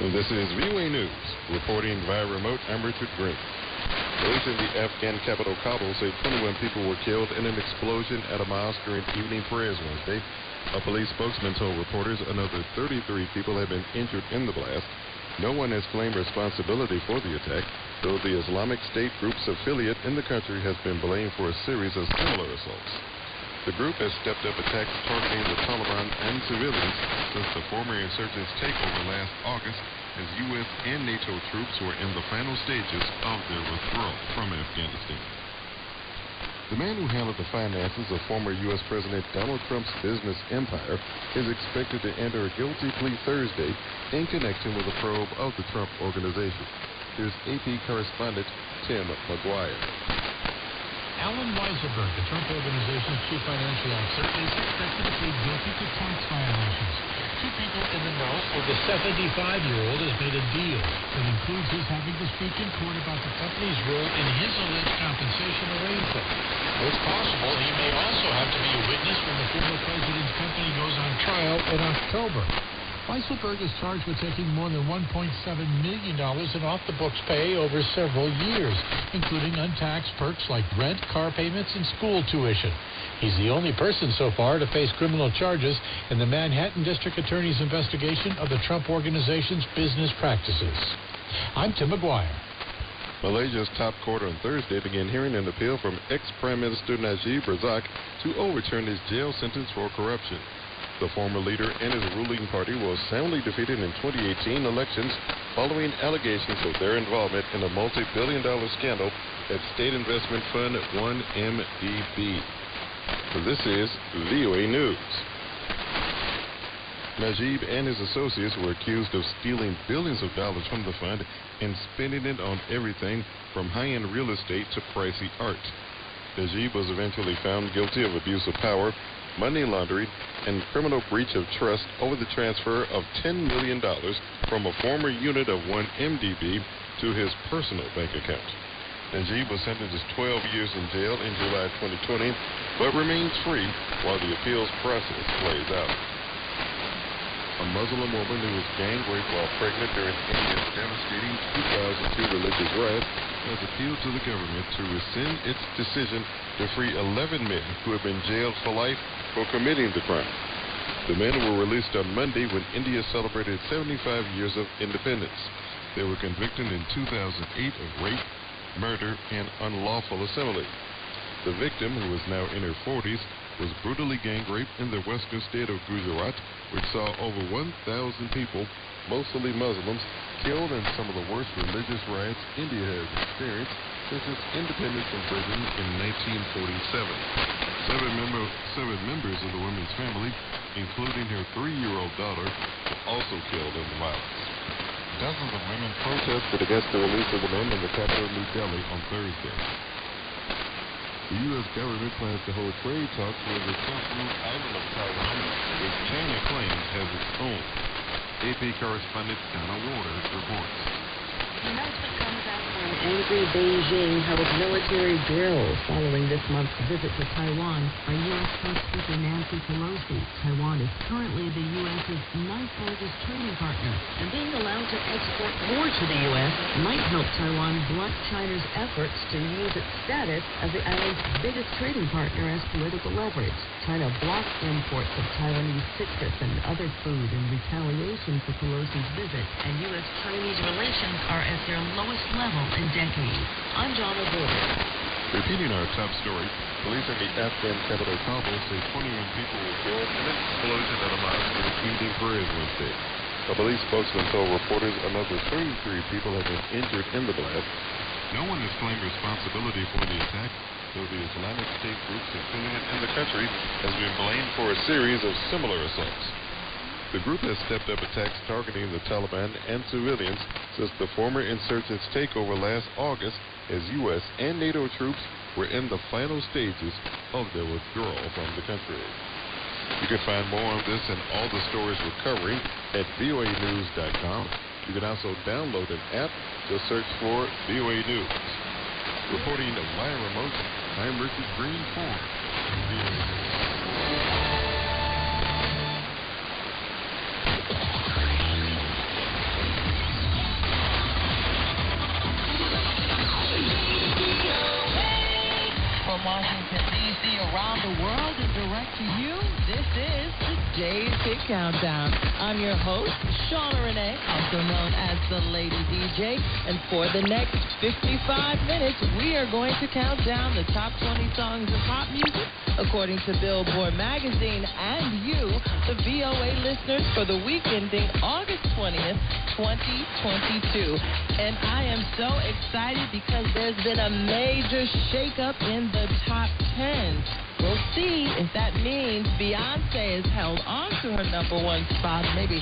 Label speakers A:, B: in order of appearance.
A: This is VOA News. Reporting via remote, I'm Richard Green. Police in the Afghan capital Kabul say 21 people were killed in an explosion at a mosque during evening prayers Wednesday. A police spokesman told reporters another 33 people have been injured in the blast. No one has claimed responsibility for the attack, though the Islamic State group's affiliate in the country has been blamed for a series of similar assaults. The group has stepped up attacks targeting the Taliban and civilians since the former insurgents' takeover last August, as U.S. and NATO troops were in the final stages of their withdrawal from Afghanistan. The man who handled the finances of former U.S. President Donald Trump's business empire is expected to enter a guilty plea Thursday in connection with a probe of the Trump Organization. Here's AP correspondent Tim McGuire.
B: Alan Weisselberg, the Trump Organization's chief financial officer, is expected to plead guilty to tax violations. Two people in the know say the 75-year-old has made a deal that includes his having to speak in court about the company's role in his alleged compensation arrangement. It's possible he may also have to be a witness when the former president's company goes on trial in October. Weisselberg is charged with taking more than $1.7 million in off-the-books pay over several years, including untaxed perks like rent, car payments, and school tuition. He's the only person so far to face criminal charges in the Manhattan District Attorney's investigation of the Trump Organization's business practices. I'm Tim McGuire.
A: Malaysia's top court on Thursday began hearing an appeal from ex-Prime Minister Najib Razak to overturn his jail sentence for corruption. The former leader and his ruling party was soundly defeated in 2018 elections following allegations of their involvement in a multi-billion-dollar scandal at state investment fund 1MDB. This is VOA News. Najib and his associates were accused of stealing billions of dollars from the fund and spending it on everything from high-end real estate to pricey art. Najib was eventually found guilty of abuse of power, money laundering, and criminal breach of trust over the transfer of $10 million from a former unit of 1MDB to his personal bank account. Najib was sentenced to 12 years in jail in July 2020, but remains free while the appeals process plays out. A Muslim woman who was gang raped while pregnant during India's devastating 2002 religious riot has appealed to the government to rescind its decision to free 11 men who have been jailed for life for committing the crime. The men were released on Monday when India celebrated 75 years of independence. They were convicted in 2008 of rape, murder, and unlawful assembly. The victim, who is now in her 40s, was brutally gang raped in the western state of Gujarat, which saw over 1,000 people, mostly Muslims, killed in some of the worst religious riots India has experienced since its independence from Britain in 1947. Seven members of the woman's family, including her 3-year-old daughter, were also killed in the violence. Dozens of women protested against the release of the men in the capital of New Delhi on Thursday. The U.S. government plans to hold trade talks with the self-ruled island of Taiwan, which China claims has its own. AP correspondent Donna Waters reports.
C: The announcement comes after an angry Beijing held military drills following this month's visit to Taiwan by U.S. House Speaker Nancy Pelosi. Taiwan is currently the U.S.'s 9th largest trading partner, and being allowed to export more to the U.S. might help Taiwan blunt China's efforts to use its status as the island's biggest trading partner as political leverage. China blocked imports of Taiwanese citrus and other food in retaliation for Pelosi's visit, and U.S.-Chinese relations are at their lowest level in decades. I'm John O'Gorman.
A: Repeating our top story, police in the Afghan capital Kabul say 21 people were killed in an explosion at a mosque during evening prayers Wednesday. A police spokesman told reporters another 33 people have been injured in the blast. No one has claimed responsibility for the attack, though the Islamic State group's affiliate in the country has been blamed for a series of similar assaults. The group has stepped up attacks targeting the Taliban and civilians since the former insurgents' takeover last August, as U.S. and NATO troops were in the final stages of their withdrawal from the country. You can find more on this and all the stories we're covering at voanews.com. You can also download an app. Just search for VOA News. Reporting via remote, I'm Richard Green for VOA News.
C: back to you. This is the Day's Hit Countdown. I'm your host, Shauna Renee, also known as the Lady DJ. And for the next 55 minutes, we are going to count down the top 20 songs of pop music, according to Billboard Magazine, and you, the VOA listeners, for the week ending August 20th, 2022. And I am so excited because there's been a major shakeup in the top 10. We'll see if that means Beyonce has held on to her number one spot, maybe